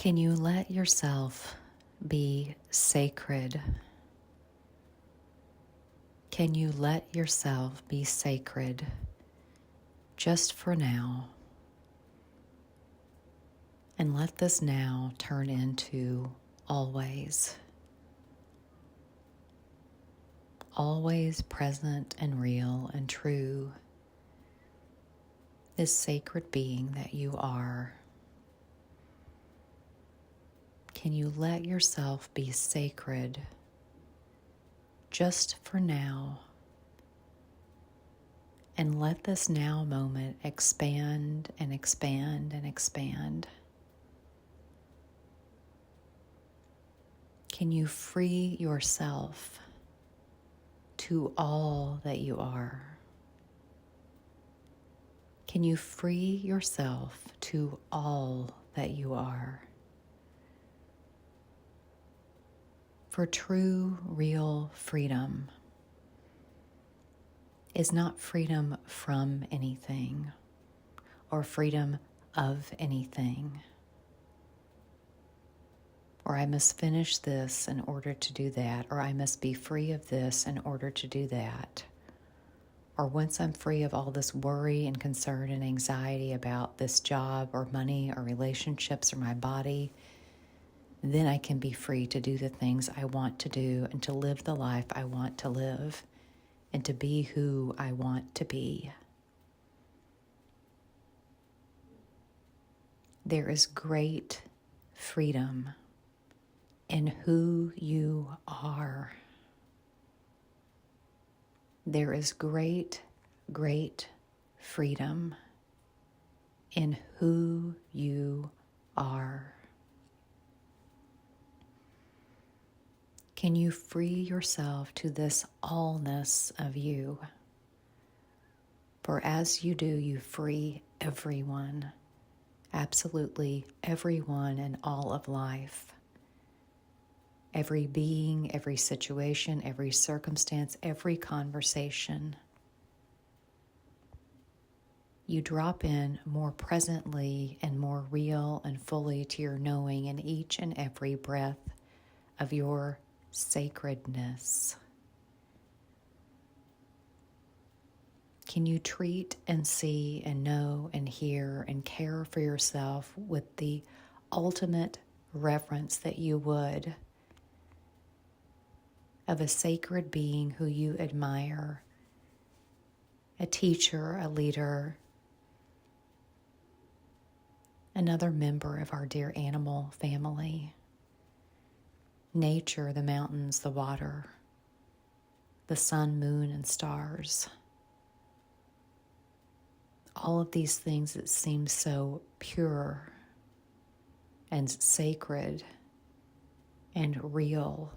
Can you let yourself be sacred? Can you let yourself be sacred just for now? And let this now turn into always. Always present and real and true. This sacred being that you are. Can you let yourself be sacred just for now? And let this now moment expand and expand and expand. Can you free yourself to all that you are? Can you free yourself to all that you are? For true, real freedom is not freedom from anything or freedom of anything. Or I must finish this in order to do that, or I must be free of this in order to do that. Or once I'm free of all this worry and concern and anxiety about this job or money or relationships or my body, then I can be free to do the things I want to do and to live the life I want to live and to be who I want to be. There is great freedom in who you are. There is great, great freedom in who you are. Can you free yourself to this allness of you? For as you do, you free everyone, absolutely everyone in all of life. Every being, every situation, every circumstance, every conversation. You drop in more presently and more real and fully to your knowing in each and every breath of your sacredness. Can you treat and see and know and hear and care for yourself with the ultimate reverence that you would of a sacred being who you admire, a teacher, a leader, another member of our dear animal family, nature, the mountains, the water, the sun, moon, and stars. All of these things that seem so pure and sacred and real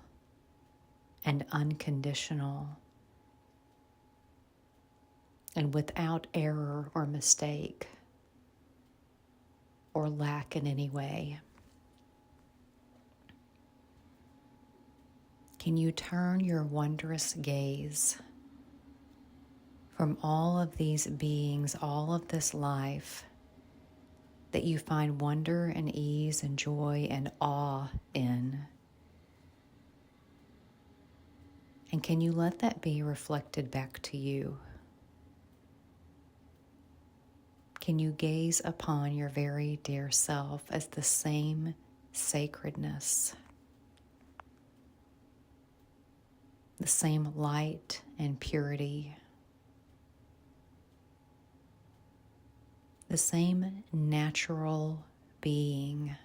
and unconditional and without error or mistake or lack in any way. Can you turn your wondrous gaze from all of these beings, all of this life that you find wonder and ease and joy and awe in? And can you let that be reflected back to you? Can you gaze upon your very dear self as the same sacredness, the same light and purity, the same natural being,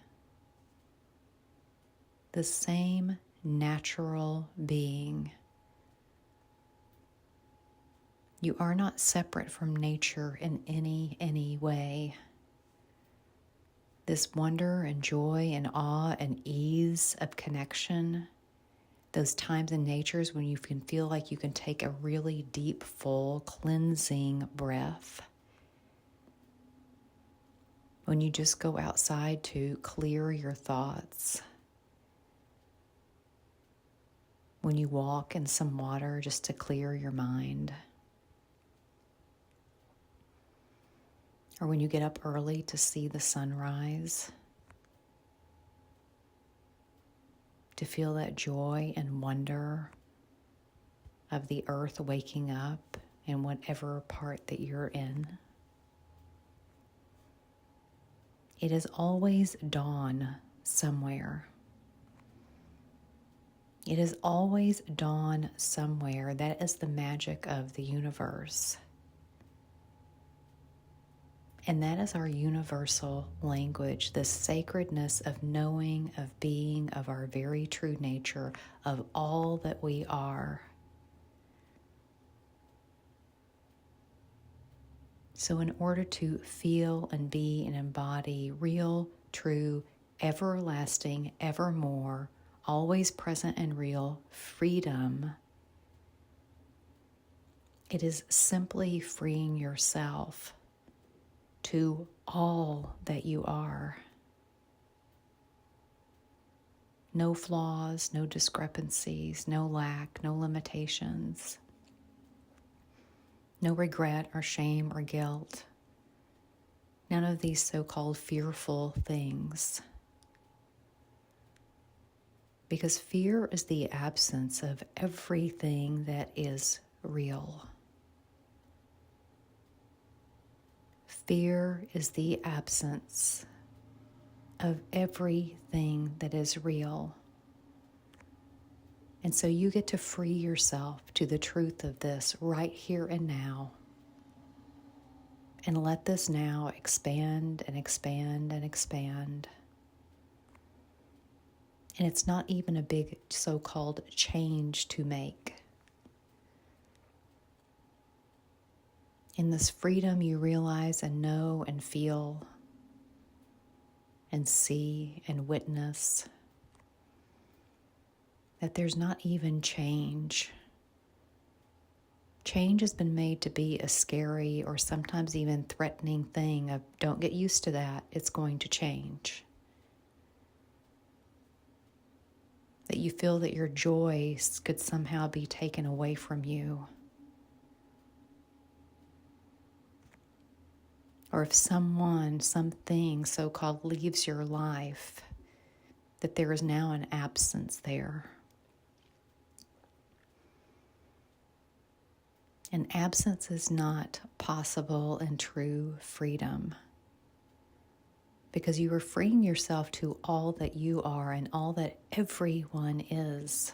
the same natural being? You are not separate from nature in any way. This wonder and joy and awe and ease of connection, those times in natures when you can feel like you can take a really deep, full, cleansing breath. When you just go outside to clear your thoughts. When you walk in some water just to clear your mind. Or when you get up early to see the sunrise. to feel that joy and wonder of the earth waking up in whatever part that you're in. It is always dawn somewhere. It is always dawn somewhere. That is the magic of the universe. And that is our universal language, the sacredness of knowing, of being, of our very true nature, of all that we are. So in order to feel and be and embody real, true, everlasting, evermore, always present and real freedom, it is simply freeing yourself to all that you are. No flaws, no discrepancies, no lack, no limitations, no regret or shame or guilt, none of these so-called fearful things. Because fear is the absence of everything that is real. Fear is the absence of everything that is real. And so you get to free yourself to the truth of this right here and now. And let this now expand and expand and expand. And it's not even a big so-called change to make. In this freedom, you realize and know and feel and see and witness that there's not even change. Change has been made to be a scary or sometimes even threatening thing of don't get used to that, it's going to change. That you feel that your joy could somehow be taken away from you. Or if someone, something so-called leaves your life, that there is now an absence there. And absence is not possible in true freedom. Because you are freeing yourself to all that you are and all that everyone is.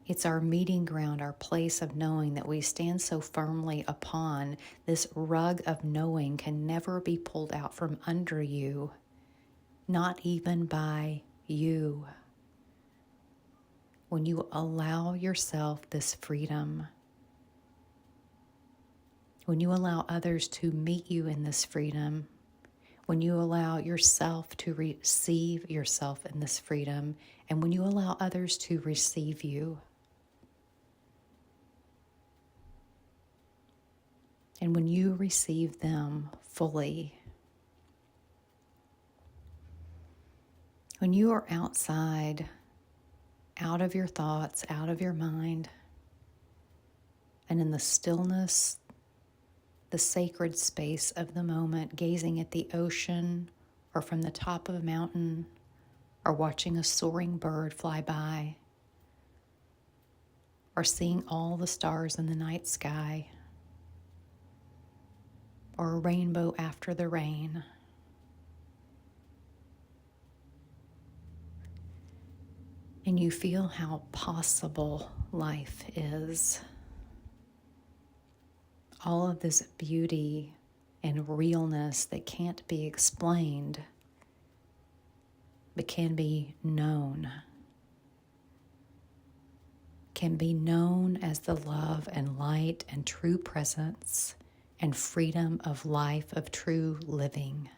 It's our meeting ground, our place of knowing that we stand so firmly upon. This rug of knowing can never be pulled out from under you, not even by you. When you allow yourself this freedom, when you allow others to meet you in this freedom, when you allow yourself to receive yourself in this freedom, and when you allow others to receive you, and when you receive them fully, when you are outside, out of your thoughts, out of your mind, and in the stillness, the sacred space of the moment, gazing at the ocean or from the top of a mountain or watching a soaring bird fly by or seeing all the stars in the night sky or a rainbow after the rain. And you feel how possible life is. All of this beauty and realness that can't be explained, but can be known. Can be known as the love and light and true presence and freedom of life, of true living.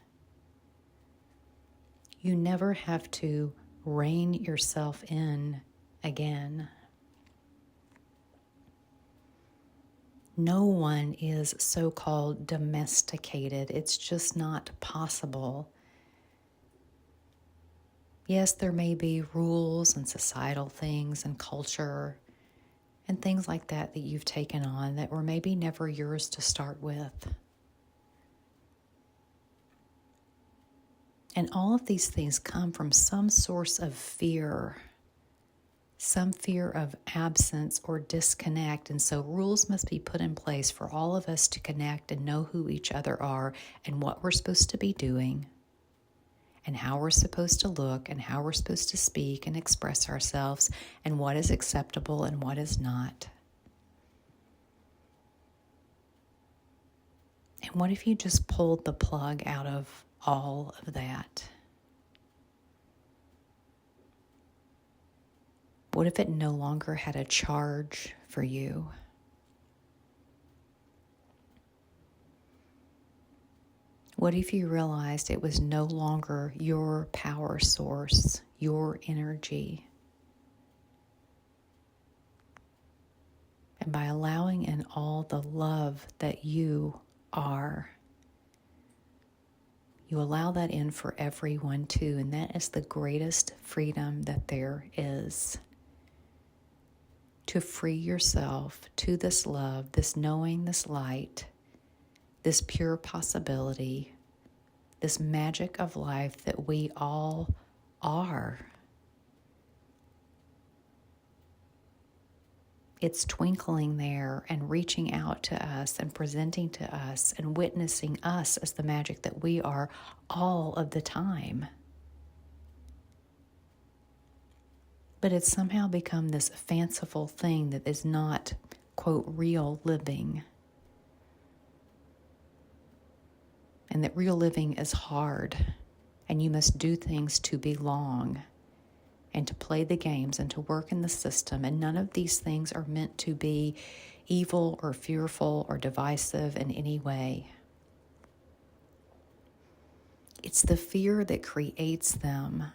You never have to rein yourself in again. No one is so-called domesticated. It's just not possible. Yes, there may be rules and societal things and culture and things like that that you've taken on that were maybe never yours to start with. And all of these things come from some source of fear, some fear of absence or disconnect. And so rules must be put in place for all of us to connect and know who each other are and what we're supposed to be doing and how we're supposed to look and how we're supposed to speak and express ourselves and what is acceptable and what is not. And what if you just pulled the plug out of all of that? What if it no longer had a charge for you? What if you realized it was no longer your power source, your energy? And by allowing in all the love that you are, you allow that in for everyone too, and that is the greatest freedom that there is. To free yourself to this love, this knowing, this light, this pure possibility, this magic of life that we all are. It's twinkling there and reaching out to us and presenting to us and witnessing us as the magic that we are all of the time. But it's somehow become this fanciful thing that is not, quote, real living. And that real living is hard, and you must do things to belong and to play the games and to work in the system. And none of these things are meant to be evil or fearful or divisive in any way. It's the fear that creates them.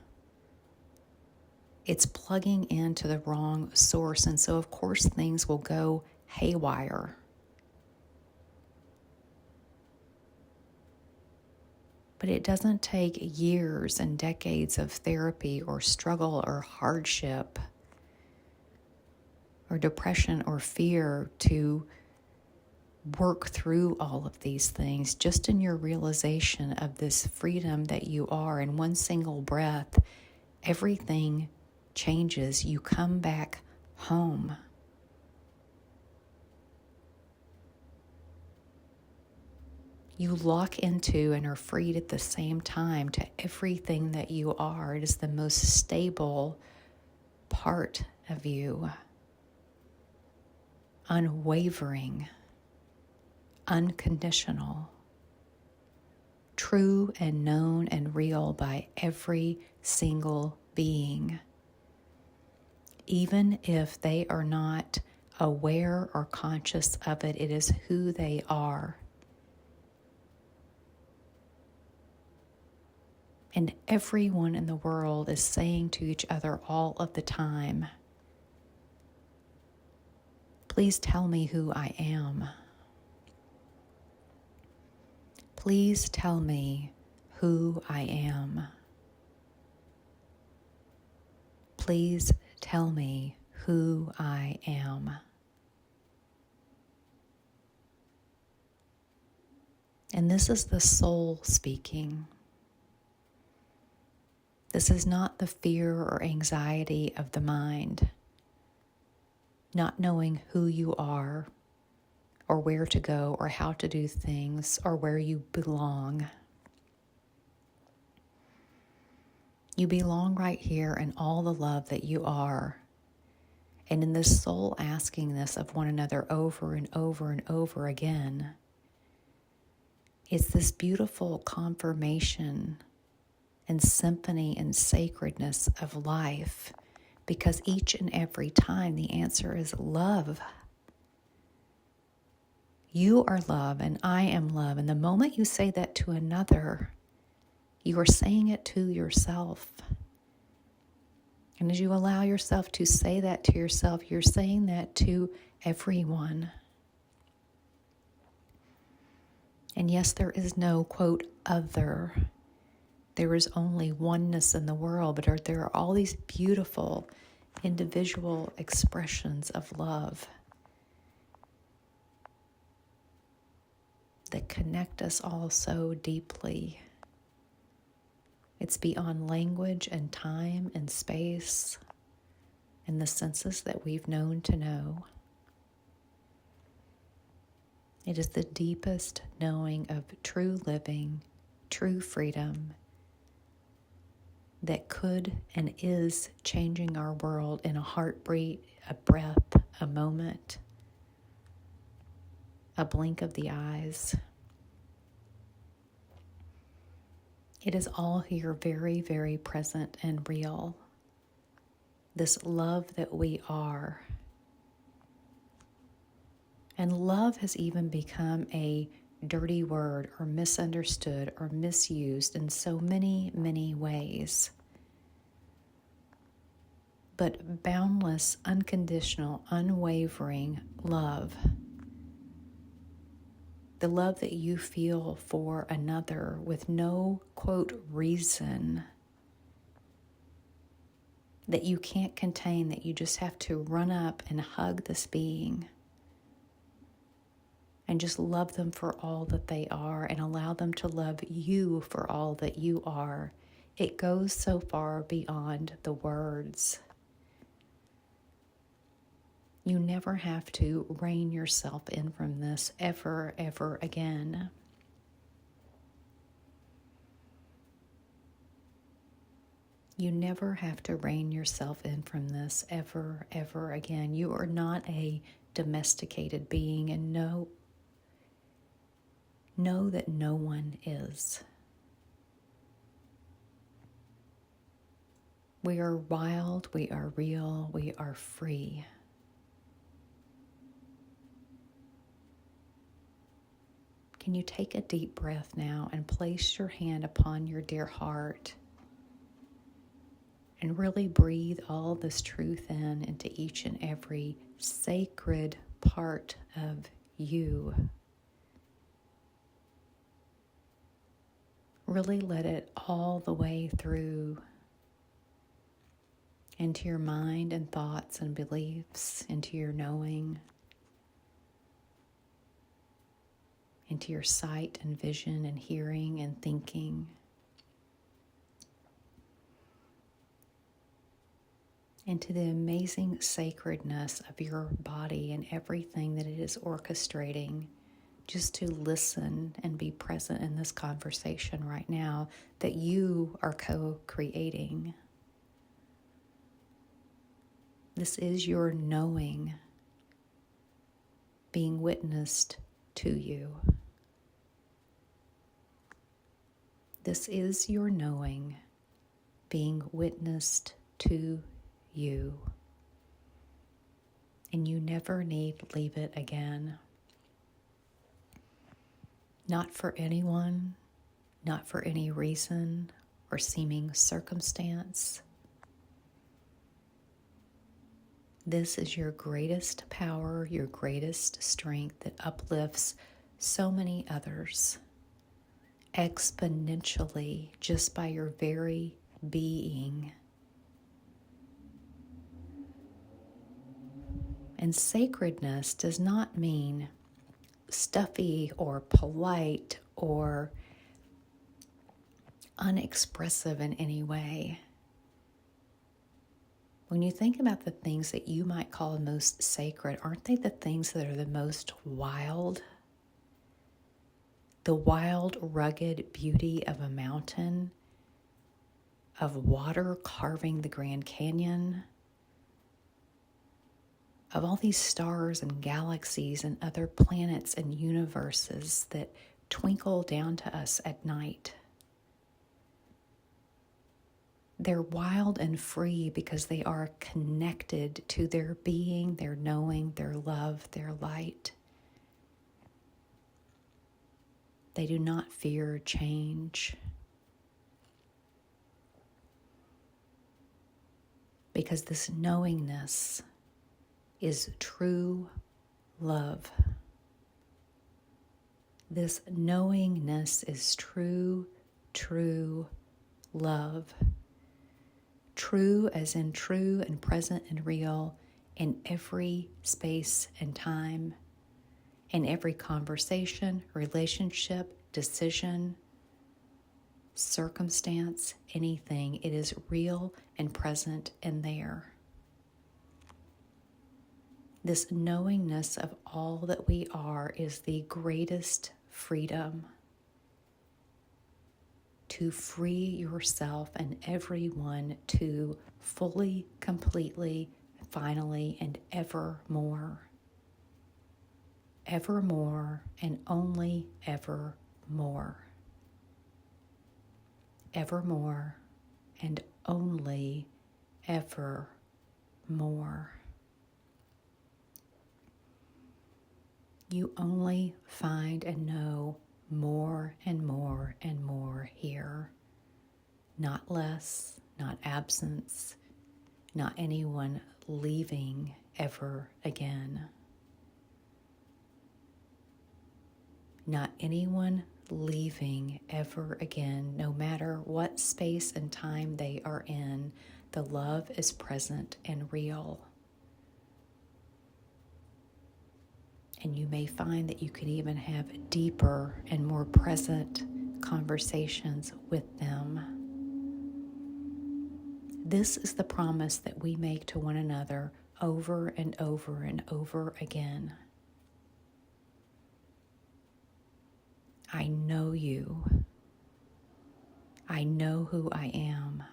It's plugging into the wrong source. And so, of course, things will go haywire. But it doesn't take years and decades of therapy or struggle or hardship or depression or fear to work through all of these things. Just in your realization of this freedom that you are, in one single breath, everything changes. You come back home. You lock into and are freed at the same time to everything that you are. It is the most stable part of you. Unwavering, unconditional, true and known and real by every single being. Even if they are not aware or conscious of it, it is who they are. And everyone in the world is saying to each other all of the time, please tell me who I am. Please tell me who I am. Please tell me who I am. And this is the soul speaking. This is not the fear or anxiety of the mind, not knowing who you are or where to go or how to do things or where you belong. You belong right here in all the love that you are. And in this soul asking this of one another over and over and over again, it's this beautiful confirmation and symphony and sacredness of life, because each and every time the answer is love. You are love and I am love. And the moment you say that to another, you are saying it to yourself. And as you allow yourself to say that to yourself, you're saying that to everyone. And yes, there is no, quote, other. There is only oneness in the world, but there are all these beautiful individual expressions of love that connect us all so deeply. It's beyond language and time and space and the senses that we've known to know. It is the deepest knowing of true living, true freedom that could and is changing our world in a heartbeat, a breath, a moment, a blink of the eyes. It is all here, very, very present and real. This love that we are. And love has even become a dirty word or misunderstood or misused in so many, many ways. But boundless, unconditional, unwavering love, the love that you feel for another with no, quote, reason that you can't contain, that you just have to run up and hug this being and just love them for all that they are and allow them to love you for all that you are. It goes so far beyond the words. You never have to rein yourself in from this ever, ever again. You never have to rein yourself in from this ever, ever again. You are not a domesticated being, and know that no one is. We are wild, we are real, we are free. Can you take a deep breath now and place your hand upon your dear heart and really breathe all this truth into each and every sacred part of you. Really let it all the way through into your mind and thoughts and beliefs, into your knowing, into your sight and vision and hearing and thinking, into the amazing sacredness of your body and everything that it is orchestrating, just to listen and be present in this conversation right now that you are co-creating. This is your knowing being witnessed to you. This is your knowing being witnessed to you. And you never need leave it again. Not for anyone, not for any reason or seeming circumstance. This is your greatest power, your greatest strength that uplifts so many others exponentially just by your very being. And sacredness does not mean stuffy or polite or unexpressive in any way. When you think about the things that you might call most sacred, aren't they the things that are the most wild? The wild, rugged beauty of a mountain, of water carving the Grand Canyon, of all these stars and galaxies and other planets and universes that twinkle down to us at night. They're wild and free because they are connected to their being, their knowing, their love, their light. They do not fear change because this knowingness is true love. This knowingness is true love. True as in true and present and real in every space and time, in every conversation, relationship, decision, circumstance, anything. It is real and present and there. This knowingness of all that we are is the greatest freedom. To free yourself and everyone to fully, completely, finally, and evermore. Evermore and only evermore. Evermore and only evermore. You only find and know more and more and more here. Not less, not absence, not anyone leaving ever again. Not anyone leaving ever again, no matter what space and time they are in. The love is present and real. And you may find that you can even have deeper and more present conversations with them. This is the promise that we make to one another over and over and over again. I know you. I know who I am.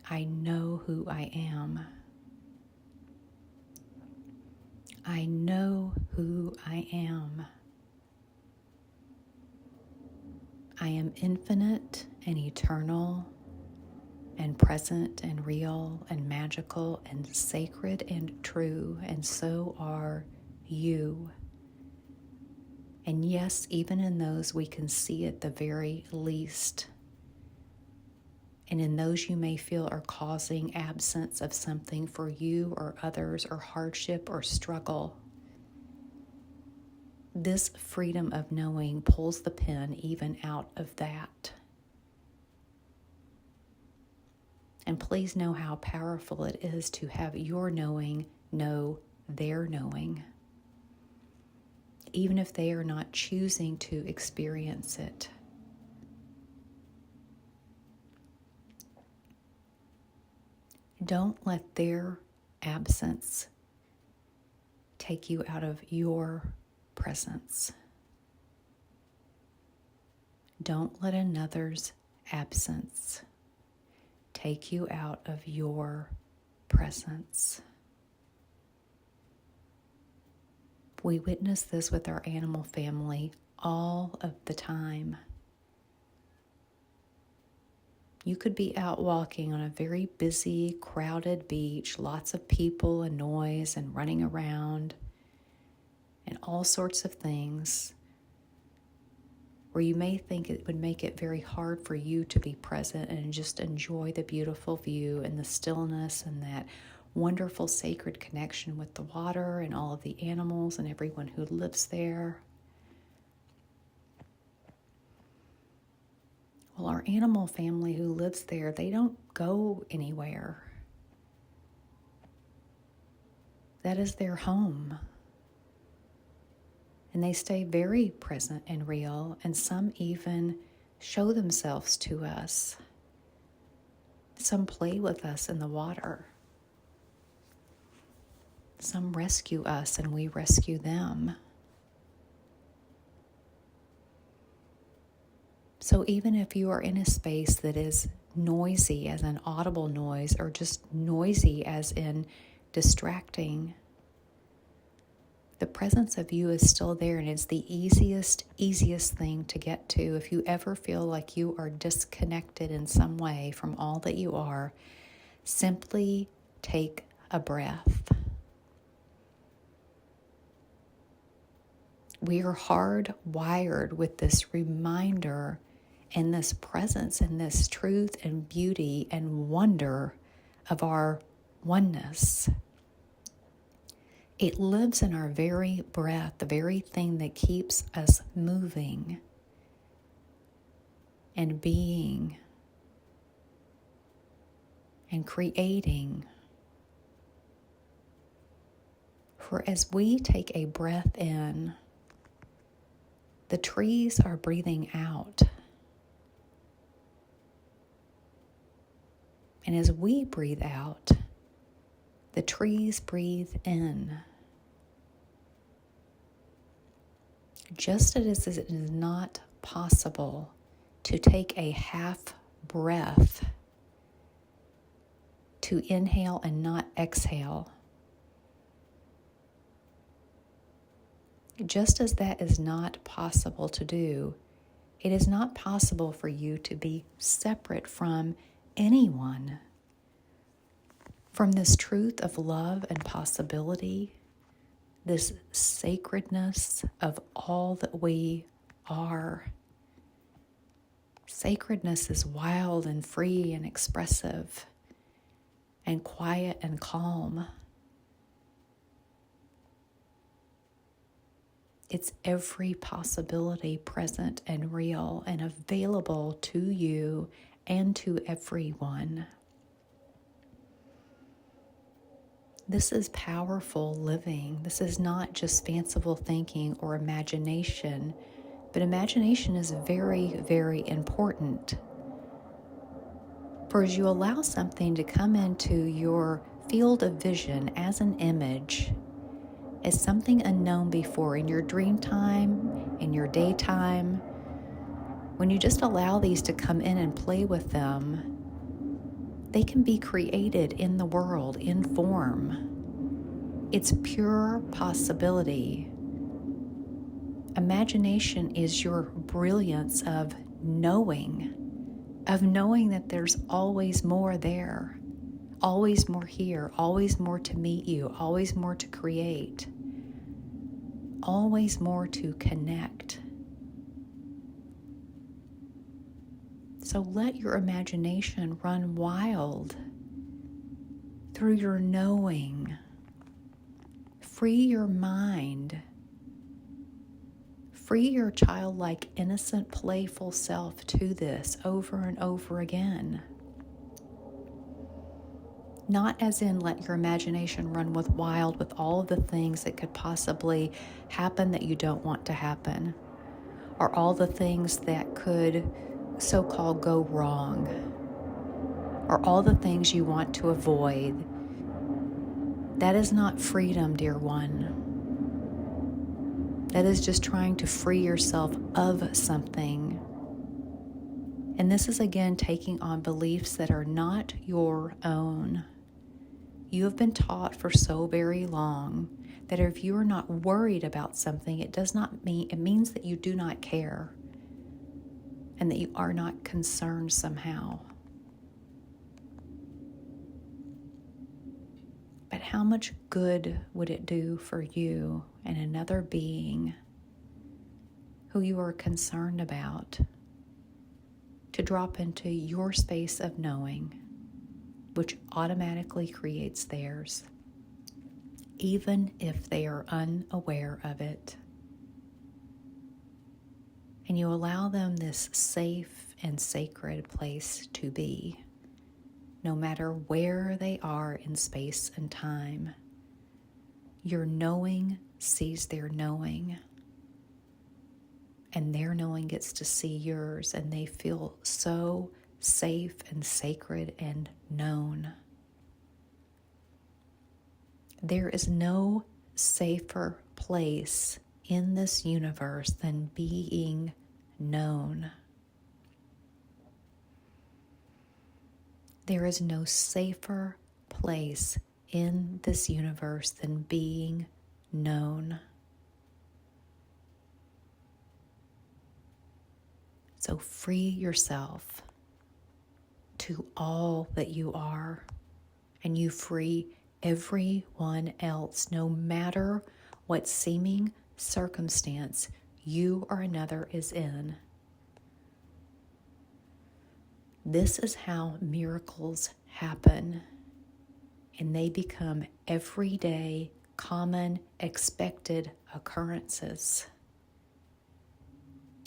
I know who I am. I know who I am. I am infinite and eternal and present and real and magical and sacred and true, and so are you. And yes, even in those we can see at the very least. And in those you may feel are causing absence of something for you or others, or hardship or struggle. This freedom of knowing pulls the pin even out of that. And please know how powerful it is to have your knowing know their knowing, even if they are not choosing to experience it. Don't let their absence take you out of your presence. Don't let another's absence take you out of your presence. We witness this with our animal family all of the time. You could be out walking on a very busy, crowded beach, lots of people and noise and running around and all sorts of things, where you may think it would make it very hard for you to be present and just enjoy the beautiful view and the stillness and that wonderful sacred connection with the water and all of the animals and everyone who lives there. Well, our animal family who lives there, they don't go anywhere. That is their home. And they stay very present and real, and some even show themselves to us. Some play with us in the water. Some rescue us and we rescue them. So even if you are in a space that is noisy as an audible noise, or just noisy as in distracting, the presence of you is still there, and it's the easiest thing to get to. If you ever feel like you are disconnected in some way from all that you are, simply take a breath. We are hardwired with this reminder and this presence and this truth and beauty and wonder of our oneness. It lives in our very breath, the very thing that keeps us moving and being and creating. For as we take a breath in, The trees are breathing out. And as we breathe out, the trees breathe in. Just as it is not possible to take a half breath, to inhale and not exhale, just as that is not possible to do, it is not possible for you to be separate from anyone. From this truth of love and possibility, this sacredness of all that we are. Sacredness is wild and free and expressive and quiet and calm. It's every possibility present and real and available to you and to everyone. This is powerful living. This is not just fanciful thinking or imagination, but imagination is very, very important. For as you allow something to come into your field of vision as an image, as something unknown before in your dream time, in your daytime, when you just allow these to come in and play with them, they can be created in the world, in form. It's pure possibility. Imagination is your brilliance of knowing that there's always more there, always more here, always more to meet you, always more to create, always more to connect. So let your imagination run wild through your knowing. Free your mind. Free your childlike, innocent, playful self to this over and over again. Not as in let your imagination run wild with all of the things that could possibly happen that you don't want to happen, or all the things that could so-called go wrong, or all the things you want to avoid. That is not freedom, dear one. That is just trying to free yourself of something. And this is again taking on beliefs that are not your own. You have been taught for so very long that if you are not worried about something, it means that you do not care and that you are not concerned somehow. But how much good would it do for you and another being who you are concerned about to drop into your space of knowing, which automatically creates theirs, even if they are unaware of it. And you allow them this safe and sacred place to be, no matter where they are in space and time. Your knowing sees their knowing, and their knowing gets to see yours, and they feel so safe and sacred and known. There is no safer place in this universe than being known. There is no safer place in this universe than being known. So free yourself to all that you are, and you free everyone else, no matter what seeming circumstance you or another is in. This is how miracles happen, and they become everyday, common, expected occurrences.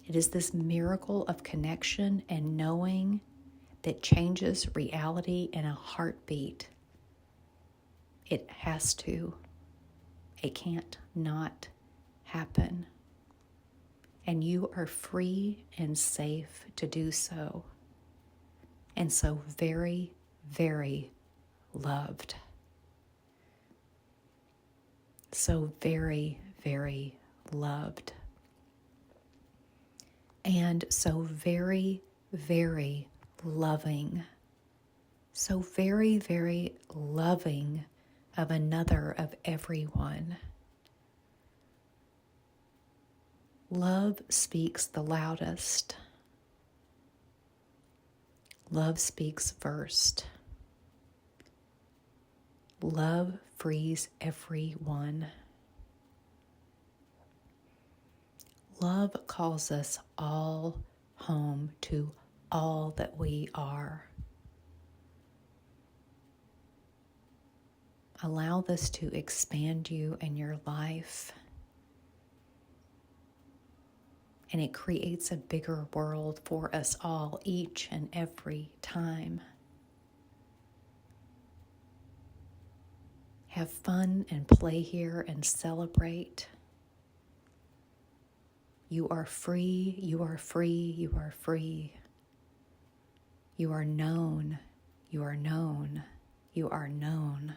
It is this miracle of connection and knowing that changes reality in a heartbeat. It has to. It can't not happen. and you are free and safe to do so. And so very, very loved. So very, very loved. And so very, very loving. So very, very loving of another, of everyone. Love speaks the loudest. Love speaks first. Love frees everyone. Love calls us all home to all that we are. Allow this to expand you and your life. And it creates a bigger world for us all each and every time. Have fun and play here and celebrate. You are free, you are free, you are free. You are known, you are known, you are known.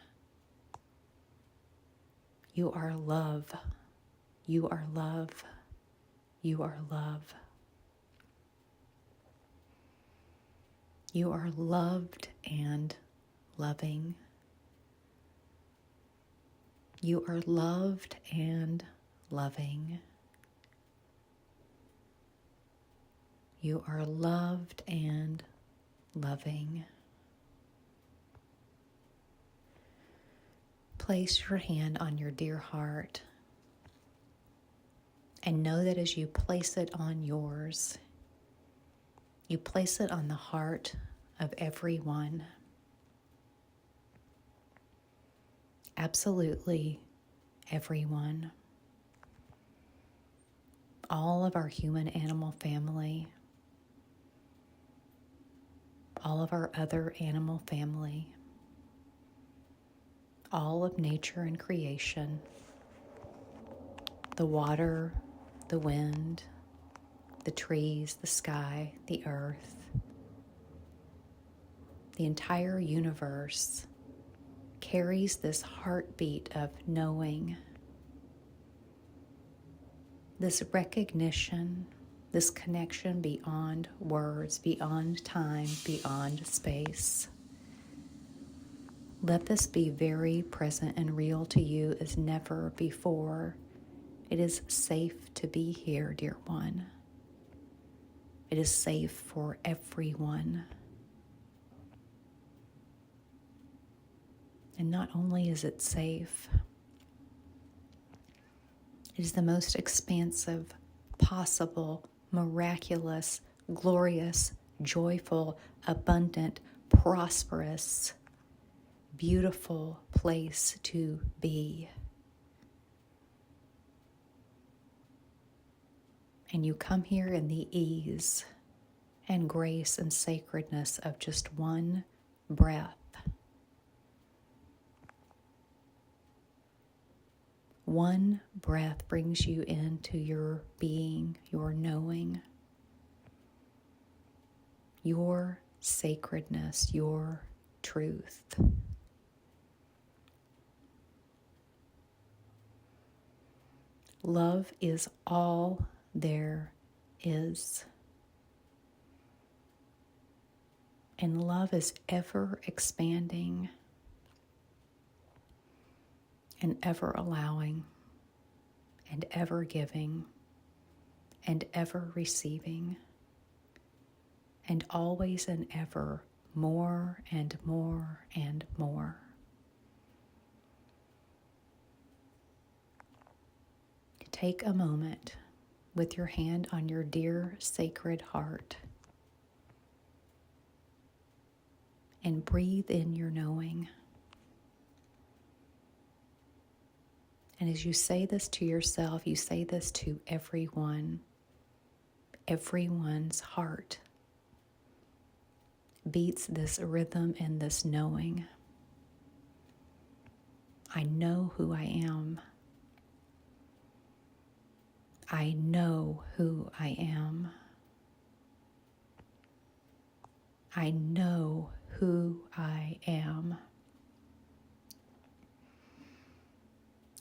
You are love, you are love, you are love. You are loved and loving. You are loved and loving. You are loved and loving. Place your hand on your dear heart and know that as you place it on yours, you place it on the heart of everyone. Absolutely everyone. All of our human animal family. All of our other animal family. All of nature and creation. The water, the wind, the trees, the sky, the earth. The entire universe carries this heartbeat of knowing, this recognition, this connection beyond words, beyond time, beyond space. Let this be very present and real to you as never before. It is safe to be here, dear one. It is safe for everyone. And not only is it safe, it is the most expansive, possible, miraculous, glorious, joyful, abundant, prosperous, beautiful place to be. And you come here in the ease and grace and sacredness of just one breath. One breath brings you into your being, your knowing, your sacredness, your truth. Love is all there is. And love is ever expanding and ever allowing and ever giving and ever receiving and always and ever more and more and more. Take a moment with your hand on your dear sacred heart and breathe in your knowing. And as you say this to yourself, you say this to everyone. Everyone's heart beats this rhythm and this knowing. I know who I am. I know who I am. I know who I am.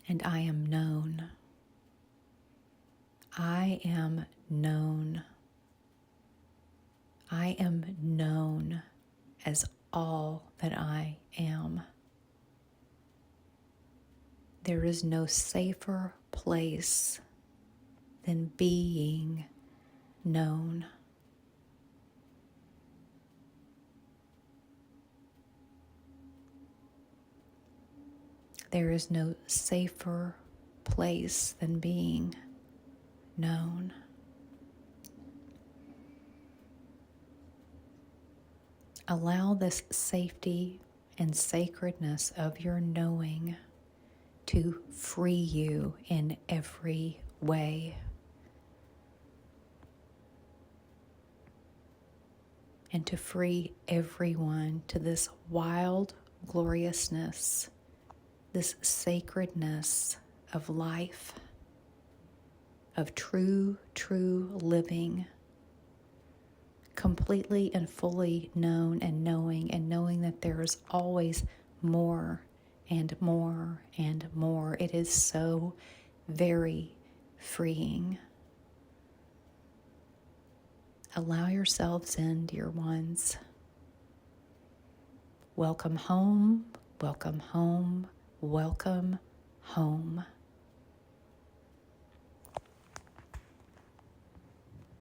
And I am known. I am known. I am known as all that I am. There is no safer place than being known. There is no safer place than being known. Allow this safety and sacredness of your knowing to free you in every way. And to free everyone to this wild gloriousness, this sacredness of life, of true living, completely and fully known and knowing that there is always more and more and more. It is so very freeing. Allow yourselves in, dear ones. Welcome home, welcome home, welcome home.